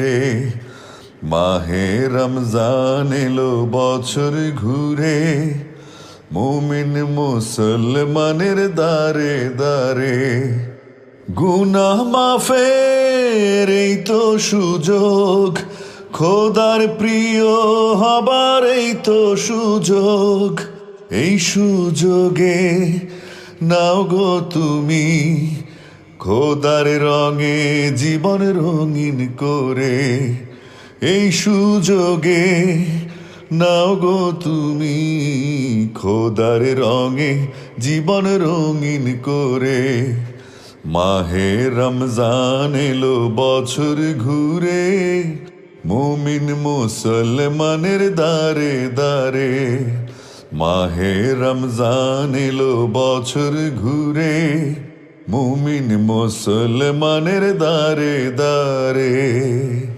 রে মাহে রমজান এলো বছর ঘুরে, মুমিন মুসলমানের দারে দারে গুনাহ মাফের এই তো সুযোগ, খোদার প্রিয় হবার এই তো সুযোগ। এই সুযোগে নাও গো তুমি খোদার রঙে জীবন রঙিন করে। এই সুযোগে নাও গো তুমি খোদার রঙে জীবন রঙিন করে। মাহে রমজান এলো বছর ঘুরে, মুমিন মুসলমানের দারে দারে। মাহে রমজান এলো বছর ঘুরে, মুমিন মুসলমানের দারে দারে।